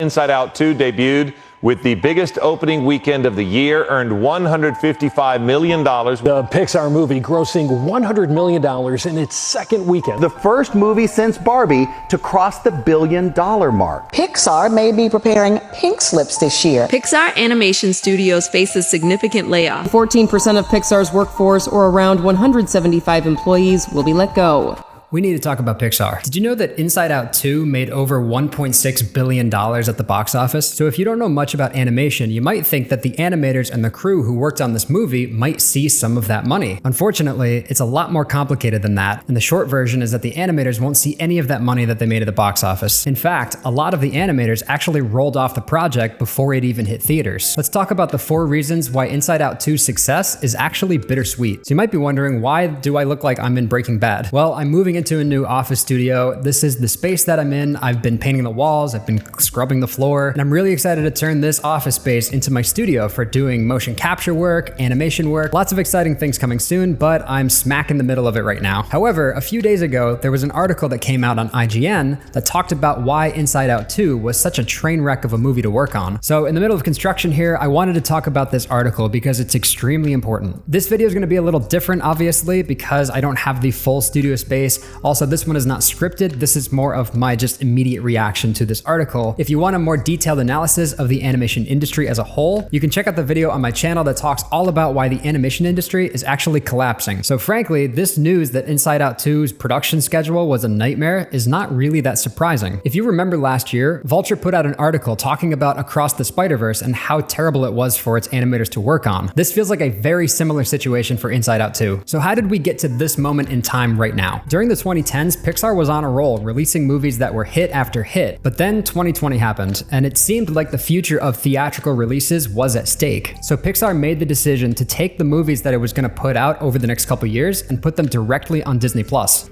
Inside Out 2 debuted with the biggest opening weekend of the year, earned $155 million. The Pixar movie grossing $100 million in its second weekend. The first movie since Barbie to cross the $1 billion mark. Pixar may be preparing pink slips this year. Pixar Animation Studios faces significant layoffs. 14% of Pixar's workforce, or around 175 employees, will be let go. We need to talk about Pixar. Did you know that Inside Out 2 made over $1.6 billion at the box office? So if you don't know much about animation, you might think that the animators and the crew who worked on this movie might see some of that money. Unfortunately, it's a lot more complicated than that, and the short version is that the animators won't see any of that money that they made at the box office. In fact, a lot of the animators actually rolled off the project before it even hit theaters. Let's talk about the 4 reasons why Inside Out 2's success is actually bittersweet. So you might be wondering, why do I look like I'm in Breaking Bad? Well, I'm moving into a new office studio. This is the space that I'm in. I've been painting the walls, I've been scrubbing the floor, and I'm really excited to turn this office space into my studio for doing motion capture work, animation work, lots of exciting things coming soon, but I'm smack in the middle of it right now. However, a few days ago, there was an article that came out on IGN that talked about why Inside Out 2 was such a train wreck of a movie to work on. So in the middle of construction here, I wanted to talk about this article because it's extremely important. This video is going to be a little different, obviously, because I don't have the full studio space. Also, this one is not scripted. This is more of my just immediate reaction to this article. If you want a more detailed analysis of the animation industry as a whole, you can check out the video on my channel that talks all about why the animation industry is actually collapsing. So frankly, this news that Inside Out 2's production schedule was a nightmare is not really that surprising. If you remember last year, Vulture put out an article talking about Across the Spider-Verse and how terrible it was for its animators to work on. This feels like a very similar situation for Inside Out 2. So how did we get to this moment in time right now? During the 2010s, Pixar was on a roll, releasing movies that were hit after hit. But then 2020 happened, and it seemed like the future of theatrical releases was at stake. So Pixar made the decision to take the movies that it was going to put out over the next couple years and put them directly on Disney+,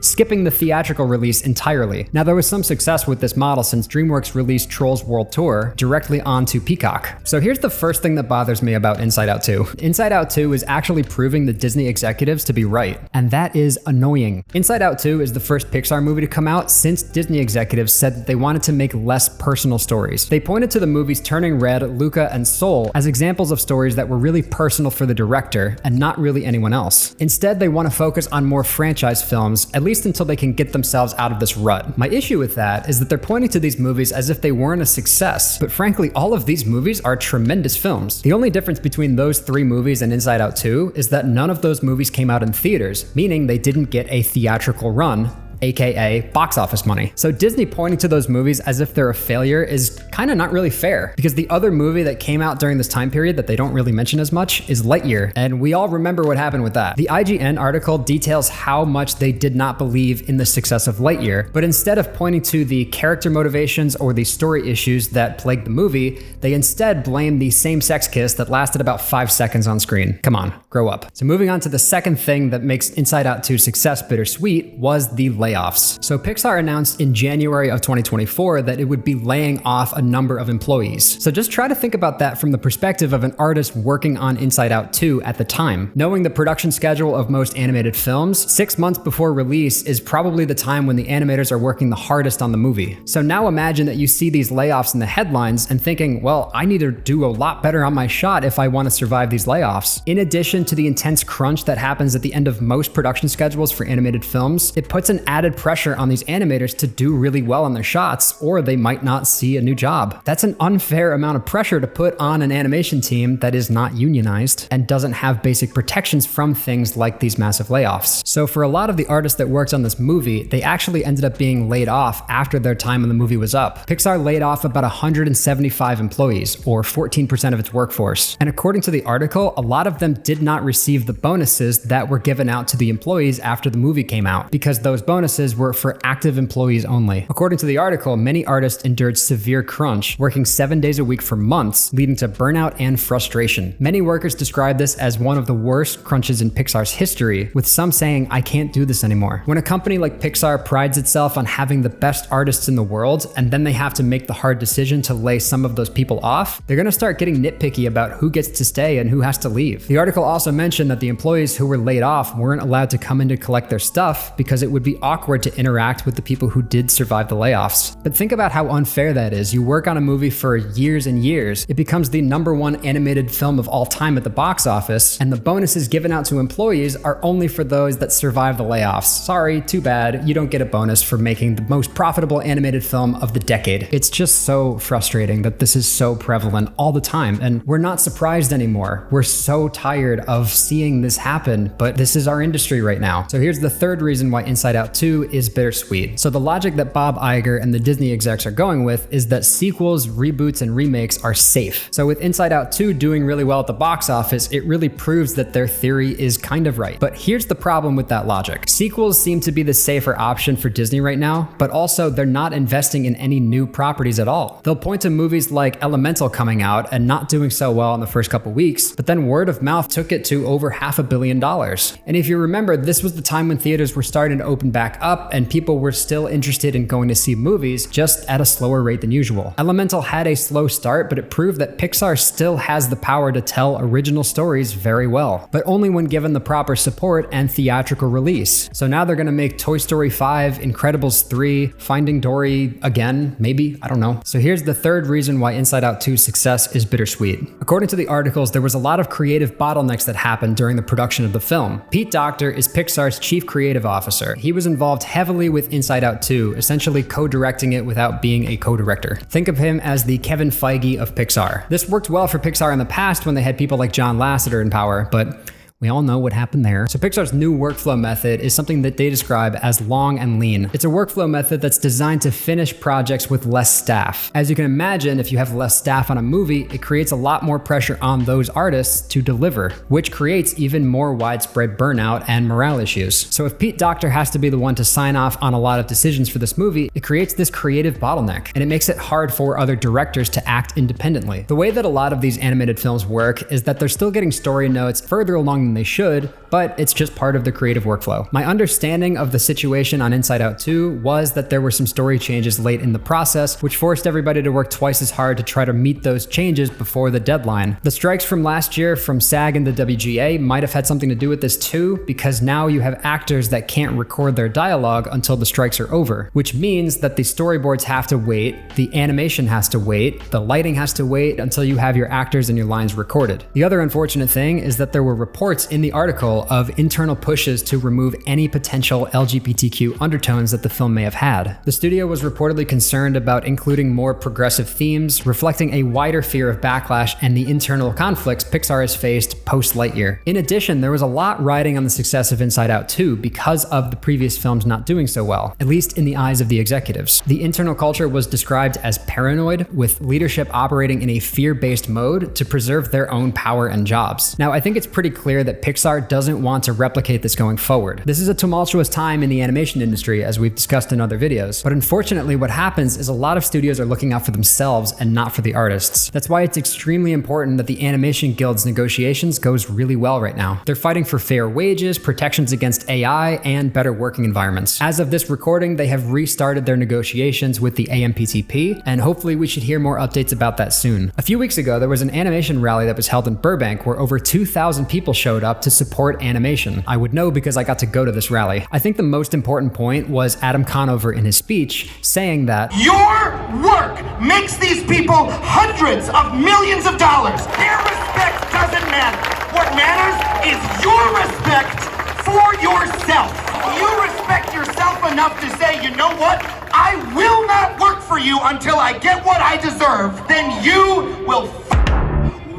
skipping the theatrical release entirely. Now, there was some success with this model since DreamWorks released Trolls World Tour directly onto Peacock. So here's the first thing that bothers me about Inside Out 2. Inside Out 2 is actually proving the Disney executives to be right, and that is annoying. Inside Out 2 is the first Pixar movie to come out since Disney executives said that they wanted to make less personal stories. They pointed to the movies Turning Red, Luca, and Soul as examples of stories that were really personal for the director and not really anyone else. Instead, they want to focus on more franchise films, at least until they can get themselves out of this rut. My issue with that is that they're pointing to these movies as if they weren't a success, but frankly, all of these movies are tremendous films. The only difference between those 3 movies and Inside Out 2 is that none of those movies came out in theaters, meaning they didn't get a theatrical run, aka box office money. So Disney pointing to those movies as if they're a failure is kind of not really fair, because the other movie that came out during this time period that they don't really mention as much is Lightyear, and we all remember what happened with that. The IGN article details how much they did not believe in the success of Lightyear, but instead of pointing to the character motivations or the story issues that plagued the movie, they instead blame the same-sex kiss that lasted about 5 seconds on screen. Come on, grow up. So moving on to the second thing that makes Inside Out 2's success bittersweet was the layoffs. So Pixar announced in January of 2024 that it would be laying off a number of employees. So just try to think about that from the perspective of an artist working on Inside Out 2 at the time. Knowing the production schedule of most animated films, 6 months before release is probably the time when the animators are working the hardest on the movie. So now imagine that you see these layoffs in the headlines and thinking, well, I need to do a lot better on my shot if I want to survive these layoffs. In addition to the intense crunch that happens at the end of most production schedules for animated films, it puts an added pressure on these animators to do really well on their shots, or they might not see a new job. That's an unfair amount of pressure to put on an animation team that is not unionized and doesn't have basic protections from things like these massive layoffs. So for a lot of the artists that worked on this movie, they actually ended up being laid off after their time in the movie was up. Pixar laid off about 175 employees, or 14% of its workforce. And according to the article, a lot of them did not receive the bonuses that were given out to the employees after the movie came out, because those bonuses were for active employees only. According to the article, many artists endured severe crunch, working 7 days a week for months, leading to burnout and frustration. Many workers describe this as one of the worst crunches in Pixar's history, with some saying, "I can't do this anymore." When a company like Pixar prides itself on having the best artists in the world, and then they have to make the hard decision to lay some of those people off, they're gonna start getting nitpicky about who gets to stay and who has to leave. The article also mentioned that the employees who were laid off weren't allowed to come in to collect their stuff because it would be awkward awkward to interact with the people who did survive the layoffs. But think about how unfair that is. You work on a movie for years and years, it becomes the #1 animated film of all time at the box office, and the bonuses given out to employees are only for those that survive the layoffs. Sorry, too bad, you don't get a bonus for making the most profitable animated film of the decade. It's just so frustrating that this is so prevalent all the time, and we're not surprised anymore. We're so tired of seeing this happen, but this is our industry right now. So here's the third reason why Inside Out 2 is bittersweet. So the logic that Bob Iger and the Disney execs are going with is that sequels, reboots, and remakes are safe. So with Inside Out 2 doing really well at the box office, it really proves that their theory is kind of right. But here's the problem with that logic. Sequels seem to be the safer option for Disney right now, but also they're not investing in any new properties at all. They'll point to movies like Elemental coming out and not doing so well in the first couple weeks, but then word of mouth took it to over $500 million. And if you remember, this was the time when theaters were starting to open back up and people were still interested in going to see movies, just at a slower rate than usual. Elemental had a slow start, but it proved that Pixar still has the power to tell original stories very well, but only when given the proper support and theatrical release. So now they're gonna make Toy Story 5, Incredibles 3, Finding Dory again, maybe, I don't know. So here's the third reason why Inside Out 2's success is bittersweet. According to the articles, there was a lot of creative bottlenecks that happened during the production of the film. Pete Docter is Pixar's chief creative officer. He was involved heavily with Inside Out 2, essentially co-directing it without being a co-director. Think of him as the Kevin Feige of Pixar. This worked well for Pixar in the past when they had people like John Lasseter in power, but we all know what happened there. So Pixar's new workflow method is something that they describe as long and lean. It's a workflow method that's designed to finish projects with less staff. As you can imagine, if you have less staff on a movie, it creates a lot more pressure on those artists to deliver, which creates even more widespread burnout and morale issues. So if Pete Docter has to be the one to sign off on a lot of decisions for this movie, it creates this creative bottleneck, and it makes it hard for other directors to act independently. The way that a lot of these animated films work is that they're still getting story notes further along than they should, but it's just part of the creative workflow. My understanding of the situation on Inside Out 2 was that there were some story changes late in the process, which forced everybody to work twice as hard to try to meet those changes before the deadline. The strikes from last year from SAG and the WGA might have had something to do with this too, because now you have actors that can't record their dialogue until the strikes are over, which means that the storyboards have to wait, the animation has to wait, the lighting has to wait until you have your actors and your lines recorded. The other unfortunate thing is that there were reports in the article of internal pushes to remove any potential LGBTQ undertones that the film may have had. The studio was reportedly concerned about including more progressive themes, reflecting a wider fear of backlash and the internal conflicts Pixar has faced post-Lightyear. In addition, there was a lot riding on the success of Inside Out 2 because of the previous films not doing so well, at least in the eyes of the executives. The internal culture was described as paranoid, with leadership operating in a fear-based mode to preserve their own power and jobs. Now, I think it's pretty clear that Pixar doesn't want to replicate this going forward. This is a tumultuous time in the animation industry, as we've discussed in other videos, but unfortunately what happens is a lot of studios are looking out for themselves and not for the artists. That's why it's extremely important that the Animation Guild's negotiations goes really well right now. They're fighting for fair wages, protections against AI, and better working environments. As of this recording, they have restarted their negotiations with the AMPTP, and hopefully we should hear more updates about that soon. A few weeks ago, there was an animation rally that was held in Burbank where over 2,000 people showed up to support animation. I would know because I got to go to this rally. I think the most important point was Adam Conover in his speech saying that your work makes these people hundreds of millions of dollars. Their respect doesn't matter. What matters is your respect for yourself. You respect yourself enough to say, you know what? I will not work for you until I get what I deserve. Then you will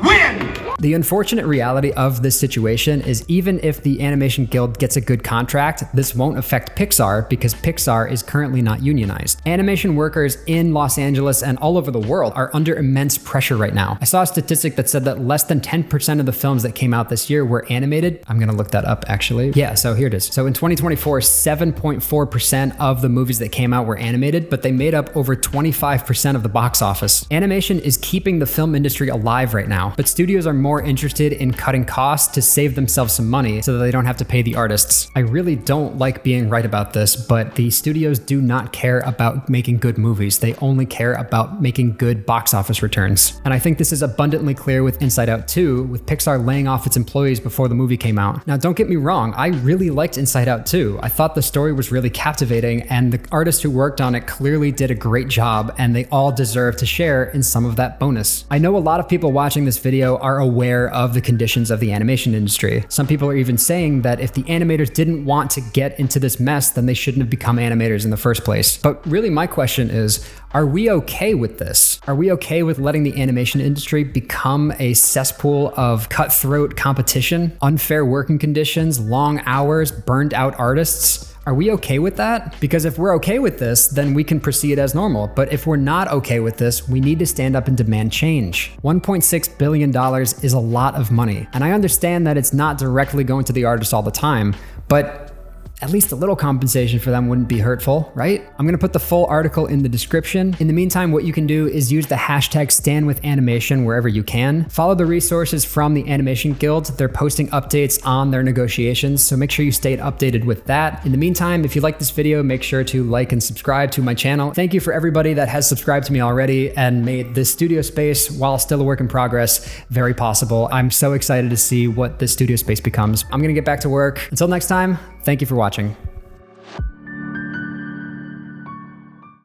win. The unfortunate reality of this situation is even if the Animation Guild gets a good contract, this won't affect Pixar because Pixar is currently not unionized. Animation workers in Los Angeles and all over the world are under immense pressure right now. I saw a statistic that said that less than 10% of the films that came out this year were animated. I'm gonna look that up actually. Yeah, so here it is. So in 2024, 7.4% of the movies that came out were animated, but they made up over 25% of the box office. Animation is keeping the film industry alive right now, but studios are more more interested in cutting costs to save themselves some money so that they don't have to pay the artists. I really don't like being right about this, but the studios do not care about making good movies. They only care about making good box office returns. And I think this is abundantly clear with Inside Out 2, with Pixar laying off its employees before the movie came out. Now, don't get me wrong, I really liked Inside Out 2. I thought the story was really captivating, and the artists who worked on it clearly did a great job, and they all deserve to share in some of that bonus. I know a lot of people watching this video are aware of the conditions of the animation industry. Some people are even saying that if the animators didn't want to get into this mess, then they shouldn't have become animators in the first place. But really, my question is, are we okay with this? Are we okay with letting the animation industry become a cesspool of cutthroat competition, unfair working conditions, long hours, burned out artists? Are we okay with that? Because if we're okay with this, then we can proceed as normal. But if we're not okay with this, we need to stand up and demand change. $1.6 billion is a lot of money. And I understand that it's not directly going to the artists all the time, but at least a little compensation for them wouldn't be hurtful, right? I'm gonna put the full article in the description. In the meantime, what you can do is use the hashtag #StandWithAnimation wherever you can. Follow the resources from the Animation Guild. They're posting updates on their negotiations, so make sure you stay updated with that. In the meantime, if you like this video, make sure to like and subscribe to my channel. Thank you for everybody that has subscribed to me already and made this studio space, while still a work in progress, very possible. I'm so excited to see what this studio space becomes. I'm gonna get back to work. Until next time, thank you for watching.